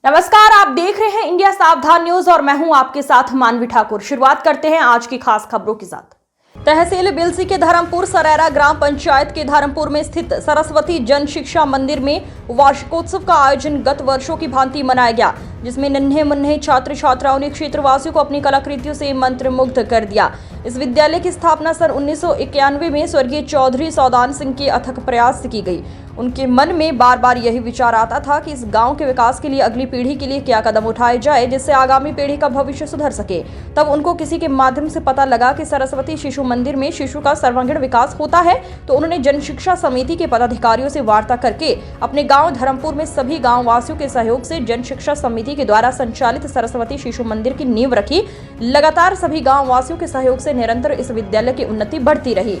नमस्कार, आप देख रहे हैं इंडिया सावधान न्यूज और मैं हूं आपके साथ मानवी ठाकुर। शुरुआत करते हैं आज की खास खबरों के साथ। तहसील बिलसी के धर्मपुर सरेरा ग्राम पंचायत के धर्मपुर में स्थित सरस्वती जन शिक्षा मंदिर में वार्षिकोत्सव का आयोजन गत वर्षों की भांति मनाया गया, जिसमें नन्हे मुन्ने छात्र छात्राओं ने क्षेत्रवासियों को अपनी कलाकृतियों से मंत्रमुग्ध कर दिया। इस विद्यालय की स्थापना सन 1991 में स्वर्गीय चौधरी सौदान सिंह के अथक प्रयास से की गई। उनके मन में बार बार यही विचार आता था कि इस गांव के विकास के लिए अगली पीढ़ी के लिए क्या कदम उठाए जाए जिससे आगामी पीढ़ी का भविष्य सुधर सके। तब उनको किसी के माध्यम से पता लगा कि सरस्वती शिशु मंदिर में शिशु का सर्वांगीण विकास होता है, तो उन्होंने जन शिक्षा समिति के पदाधिकारियों से वार्ता करके अपने गाँव धर्मपुर में सभी गाँव वासियों के सहयोग से जन शिक्षा समिति के द्वारा संचालित सरस्वती शिशु मंदिर की नींव रखी। लगातार सभी गाँव वासियों के सहयोग से निरंतर इस विद्यालय की उन्नति बढ़ती रही।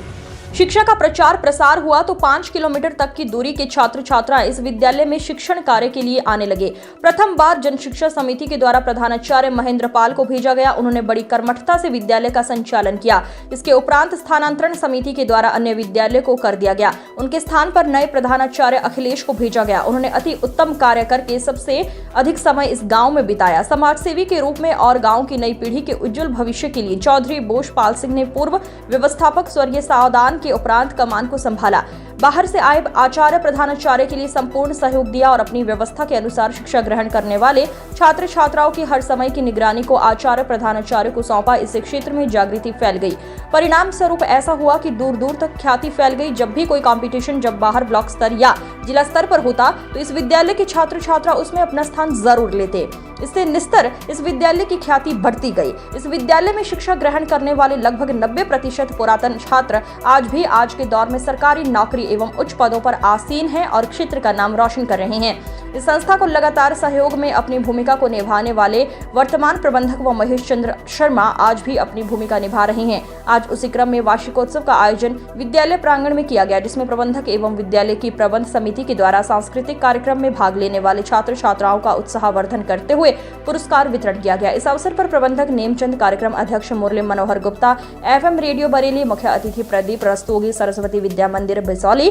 शिक्षा का प्रचार प्रसार हुआ तो 5 किलोमीटर तक की दूरी के छात्र छात्राएं इस विद्यालय में शिक्षण कार्य के लिए आने लगे। प्रथम बार जन शिक्षा समिति के द्वारा प्रधानाचार्य महेंद्र पाल को भेजा गया। उन्होंने बड़ी कर्मठता से विद्यालय का संचालन किया। इसके उपरांत स्थानांतरण समिति के द्वारा अन्य विद्यालय को कर दिया गया। उनके स्थान पर नए प्रधानाचार्य अखिलेश को भेजा गया। उन्होंने अति उत्तम कार्य करके सबसे अधिक समय इस गाँव में बिताया। समाज सेवी के रूप में और गाँव की नई पीढ़ी के उज्जवल भविष्य के लिए चौधरी बोशपाल सिंह ने पूर्व व्यवस्थापक स्वर्गीय सावधान के उपरांत कमान को संभाला। बाहर से आए आचार्य प्रधानाचार्य के लिए संपूर्ण सहयोग दिया और अपनी व्यवस्था के अनुसार शिक्षा ग्रहण करने वाले छात्र छात्राओं की हर समय की निगरानी को आचार्य प्रधानाचार्य को सौंपा। इस क्षेत्र में जागृति फैल गई। परिणाम स्वरूप ऐसा हुआ कि दूर दूर तक ख्याति फैल गई। जब भी कोई कंपटीशन जब बाहर ब्लॉक स्तर या जिला स्तर पर होता तो इस विद्यालय के छात्र छात्रा उसमें अपना स्थान जरूर लेते। इससे निस्तर इस विद्यालय की ख्याति बढ़ती गई। इस विद्यालय में शिक्षा ग्रहण करने वाले लगभग 90% पुरातन छात्र आज के दौर में सरकारी नौकरी एवं उच्च पदों पर आसीन हैं और क्षेत्र का नाम रोशन कर रहे हैं। इस संस्था को लगातार सहयोग में अपनी भूमिका को निभाने वाले वर्तमान प्रबंधक व महेश चंद्र शर्मा आज भी अपनी भूमिका निभा रहे हैं। आज उसी क्रम में वार्षिकोत्सव का आयोजन विद्यालय प्रांगण में किया गया, जिसमें प्रबंधक एवं विद्यालय की प्रबंध समिति के द्वारा सांस्कृतिक कार्यक्रम में भाग लेने वाले छात्र छात्राओं का उत्साहवर्धन करते हुए पुरस्कार वितरण किया गया। इस अवसर पर प्रबंधक नेमचंद, कार्यक्रम अध्यक्ष मुरली मनोहर गुप्ता, FM रेडियो बरेली, मुख्य अतिथि प्रदीप रस्तोगी, सरस्वती विद्या मंदिर बिसौली,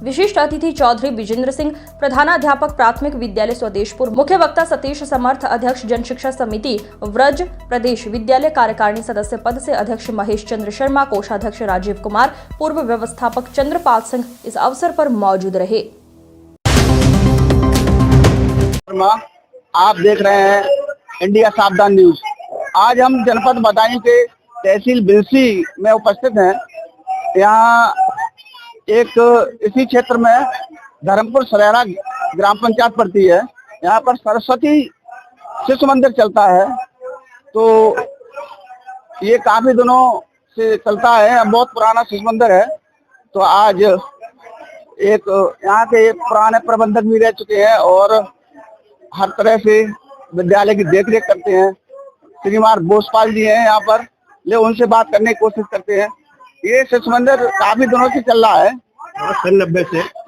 विशिष्ट अतिथि चौधरी विजेंद्र सिंह, प्रधानाध्यापक प्राथमिक विद्यालय स्वदेशपुर, मुख्य वक्ता सतीश समर्थ, अध्यक्ष जन शिक्षा समिति व्रज प्रदेश, विद्यालय कार्यकारिणी सदस्य पद से अध्यक्ष महेश चंद्र शर्मा, कोषाध्यक्ष राजीव कुमार, पूर्व व्यवस्थापक चंद्रपाल सिंह इस अवसर पर मौजूद रहे। आप देख रहे हैं इंडिया सावधान न्यूज। आज हम जनपद बदायूं के तहसील बिलसी में उपस्थित हैं। यहाँ एक इसी क्षेत्र में धर्मपुर सरेरा ग्राम पंचायत पड़ती है। यहाँ पर सरस्वती शिशु मंदिर चलता है, तो ये काफी दिनों से चलता है। बहुत पुराना शिशु मंदिर है। तो आज एक यहाँ के पुराने प्रबंधक भी रह चुके हैं और हर तरह से विद्यालय की देखरेख करते हैं। श्रीमान बोसपाल जी हैं यहाँ पर, ले उनसे बात करने की कोशिश करते हैं। ये शिशु मंदिर काफी दिनों से चल रहा है। सन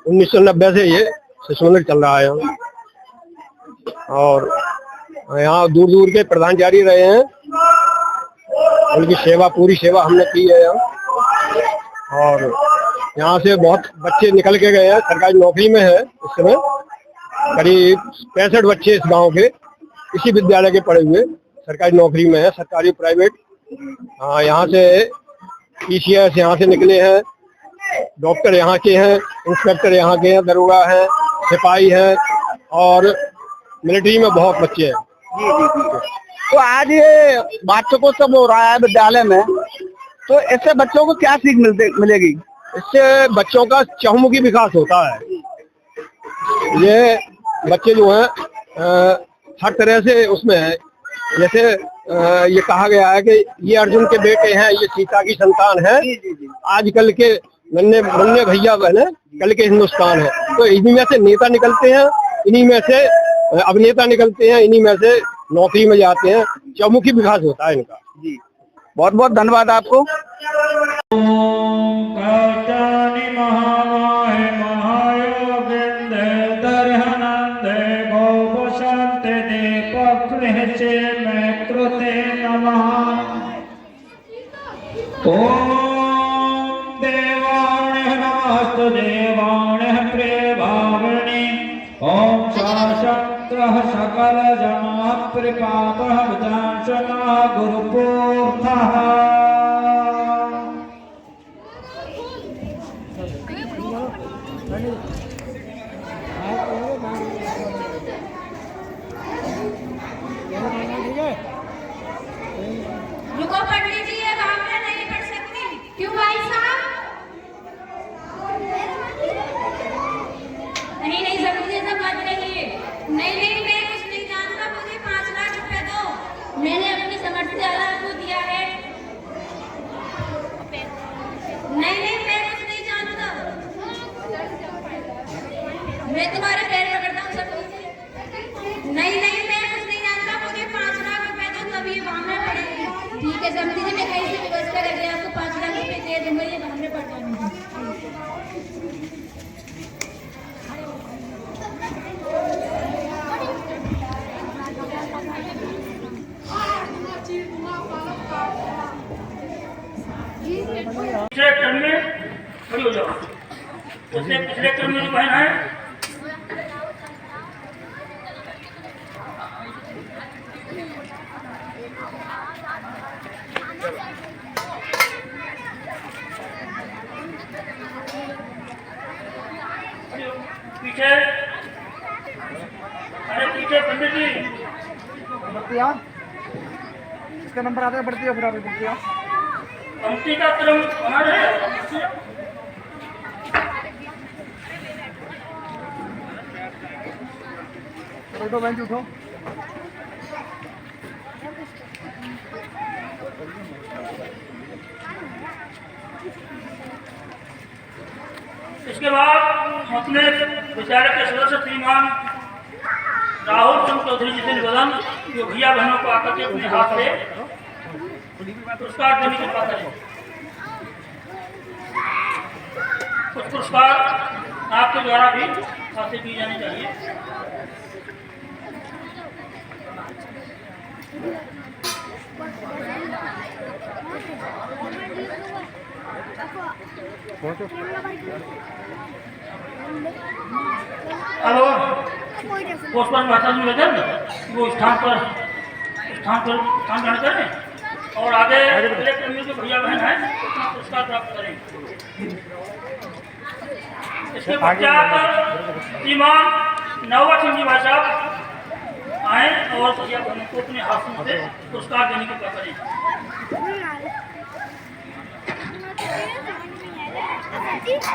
1990 से ये शिशु मंदिर चल रहा है और यहाँ दूर दूर के प्रधानाचार्य रहे हैं। उनकी सेवा, पूरी सेवा हमने की है यहाँ। और यहाँ से बहुत बच्चे निकल के गए हैं, सरकारी नौकरी में है। इस समय करीब 65 बच्चे इस गांव के इसी विद्यालय के पढ़े हुए सरकारी नौकरी में है, सरकारी प्राइवेट। हाँ, यहाँ से PCS यहाँ से निकले हैं, डॉक्टर यहाँ के हैं, इंस्पेक्टर यहाँ के हैं, दरोगा हैं, सिपाही हैं और मिलिट्री में बहुत बच्चे हैं। तो आज ये वार्षिकोत्सव हो रहा है विद्यालय में, तो इससे बच्चों को क्या सीख मिलेगी? इससे बच्चों का चहुमुखी विकास होता है। ये बच्चे जो हैं हर तरह से उसमें है। जैसे ये कहा गया है कि ये अर्जुन के बेटे हैं, ये सीता की संतान है। आजकल के नन्हे मुन्ने भैया बहने कल के हिंदुस्तान है। तो इन्हीं में से नेता निकलते हैं, इन्हीं में से अभिनेता निकलते हैं, इन्हीं में से नौकरी में जाते हैं। चहुमुखी विकास होता है इनका। जी, बहुत बहुत धन्यवाद आपको। ओम देवाणः नमस्तु देवाणः प्रेभावनि ओम शासक्त सकल जन प्रपात विदंशना गुरुपूर्थः रुको पढ़ लीजिए, वहां पे नहीं पढ़ सकती। क्यों भाई साहब? नहीं नहीं समझिए, सब मत करिए। नहीं मैं कुछ नहीं जानता, मुझे 5 लाख रुपए दो। मैंने अपनी समझ से ज्यादा आपको दिया है। नहीं मैं कुछ नहीं जानता। मैं तुम्हारे पैर पकड़ता हूँ सब कुछ। नहीं मैं कुछ नहीं जानता, मुझे 5 लाख रुपए दो, तब ये भावना पड़ेगी। ठीक है समझी जी, मैं कहीं से व्यवस्था करके आपको 5 लाख रुपए दे दूंगा, ये भावना पड़ जाएंगे। पिछले क्रम में खड़ी हो जाओ। पिछले क्रम में जो बहन है पीछे, अरे पीछे पंडित जी बढ़तिया इसका नंबर आता है, बढ़तिया फिर आगे बढ़तिया पंक्ति का क्रम बना रहे। उठो बेंच उठो। इसके बाद अपने विद्यालय के सदस्य श्रीमान राहुल चंद्र चौधरी जी से निवेदन जो भैया बहनों को आकर के अपने हाथ से पुरस्कार देने की बात करें। कुछ पुरस्कार आपके द्वारा भी हासिल किए जाने चाहिए। अब पुष्पन भाषा निवेदन वो स्थान ग्रहण करें और आगे अगले क्रम में जो भैया बहन है पुरस्कार प्राप्त करें। इसके पश्चात श्रीमान नववर सिंह जी भाई साहब आए और भैया बहनों को अपने हाथों से पुरस्कार देने की बात करें।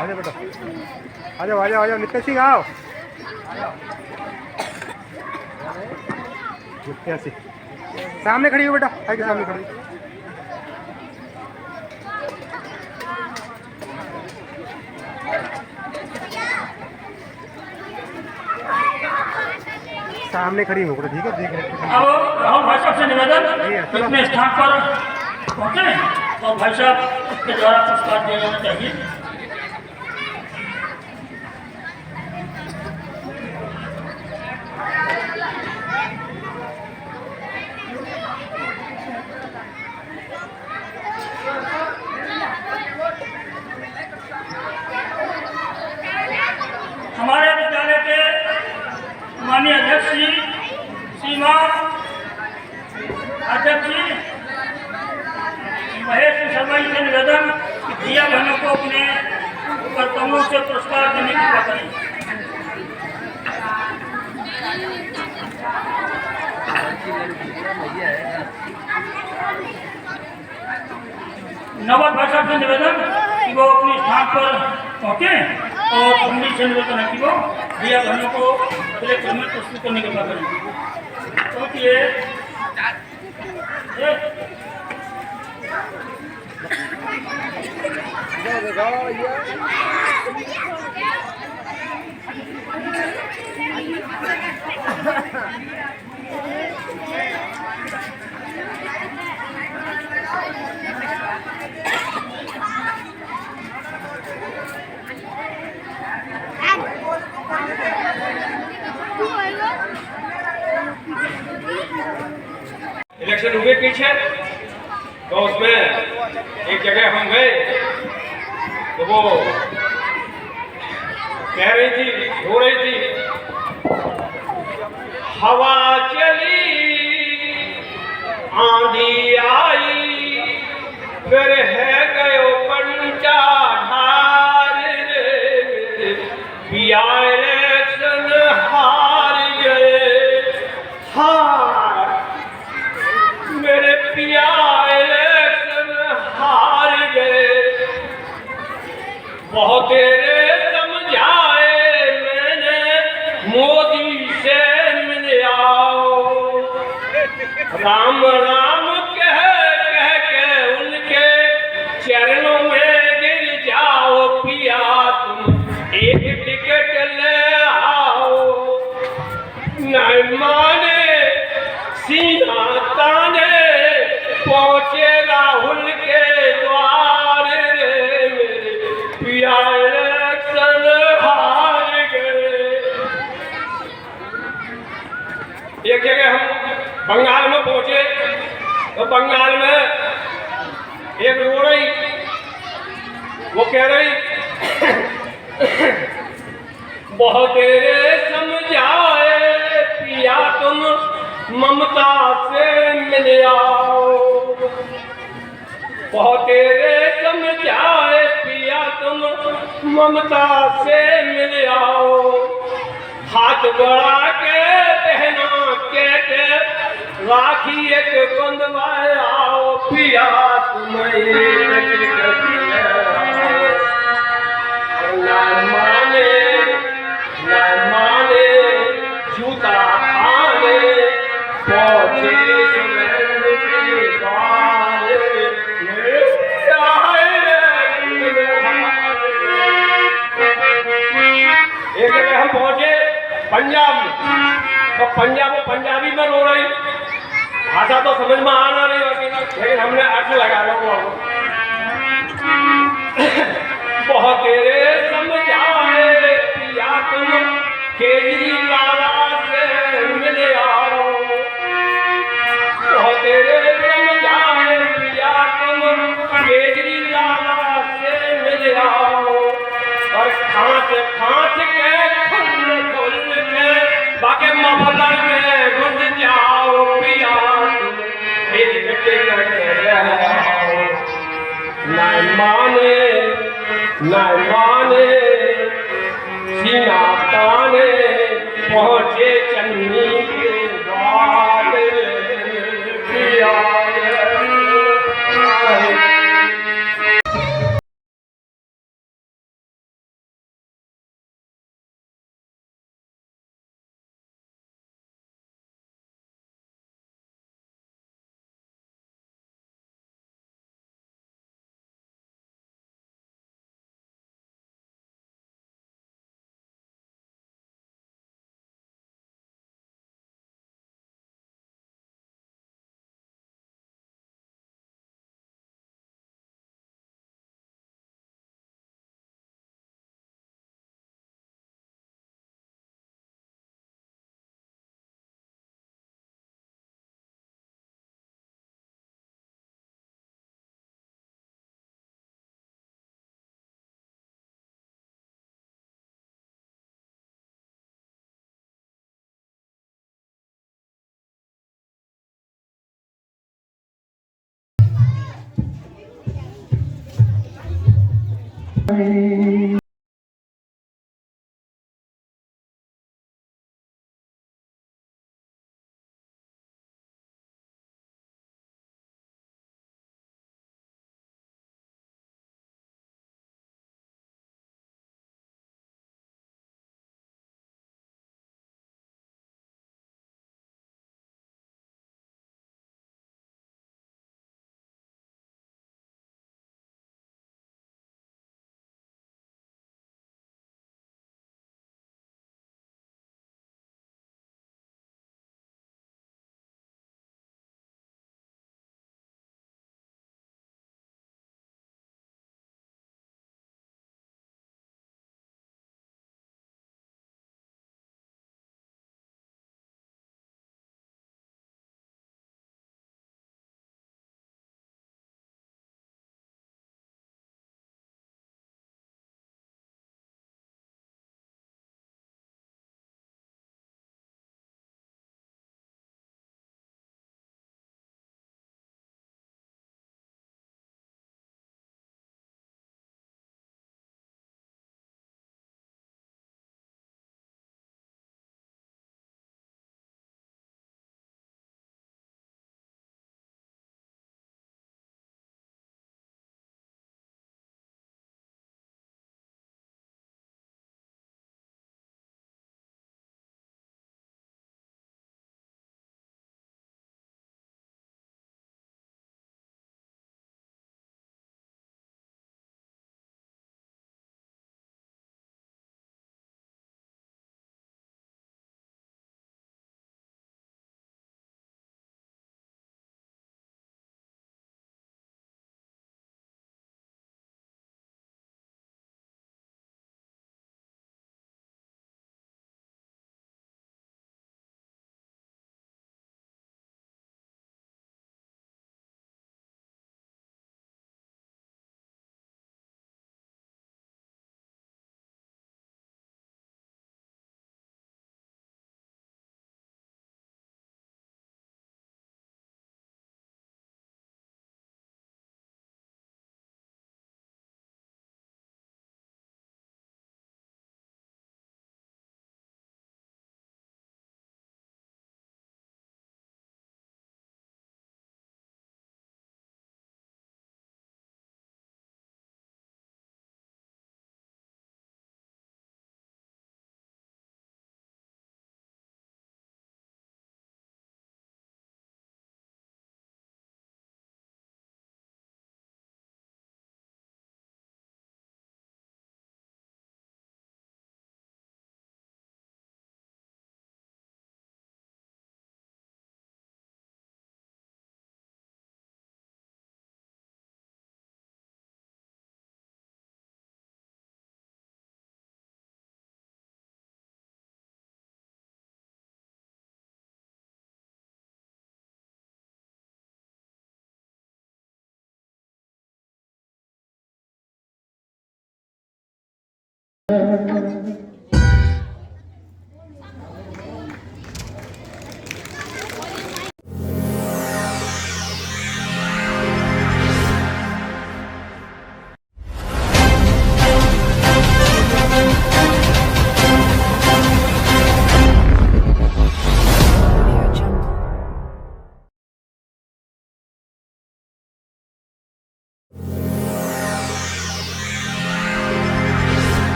आजा बेटा, आ जाओ नित्य सिंह आओ। नित्य सिंह सामने खड़ी हो बेटा, आगे सामने खड़ी। सामने खड़ी हो, ठीक है देख रहे। अब राहुल भाई साहब से निवेदन अपने स्थान पर पहुंचे और भाई साहब के द्वारा पुरस्कार दिया जाना चाहिए। हमारे विद्यालय के माननीय अध्यक्ष जी श्रीमान अध्यक्ष जी महेश शर्मा जी से निवेदन कि भैया बहनों को अपने कर्तव्यों से पुरस्कार देने की बात करें। नवद भाई साहब से निवेदन कि वो अपने स्थान पर पहुंचे और पंडित से निवेदन है कि वो भैया बहनों को अगले क्रम में प्रस्तुत करने की बात करें। क्योंकि इलेक्शन हुए पीछे तो उसमें एक जगह हम गए तो वो कह रही थी, रो रही थी हवा चली आंधी आई, फिर है गयो पंचा ढार रे, पिया इलेक्शन हार गए, हार मेरे पिया इलेक्शन हार गए। बहुत तेरे समझाए मैंने मोदी से मिल आओ, राम राम कह कह के उनके चरणों में गिर जाओ, पिया तुम एक टिकट ले आओ। नहीं माने सीना ताने पहुंचे राहुल के द्वार रे, मेरे पिया इलेक्शन हार गए। एक जगह हम बंगाल में पहुंचे तो बंगाल में एक रो रही, वो कह रही बहुत तेरे समझाए पिया तुम ममता से मिल आओ, बहुत तेरे समझाए पिया तुम ममता से मिल आओ। हाथ बढ़ा के बहना के राखी एक बंधवाए आओ, पिया तुम्हें माने न माने जूता खाने पहुंचे सुरेंद्र के द्वार। एक जगह हम पहुंचे पंजाब में, तो पंजाब में पंजाबी में रो रही, भाषा तो समझ में आना नहीं होती, लेकिन हमने अर्थ लगा लो। बहुत तेरे समझाए पिया तुम केजरीवाल से मिल आओ, बहुत तेरे समझाए पिया तुम केजरीवाल से मिल आओ। और खांच खांच के खुल खुल के बाकी मफलर में घुस जाओ, पिया तुम एक टिकट ले आओ। न माने सीना ताने पहुंचे चन्नी के द्वार पिया।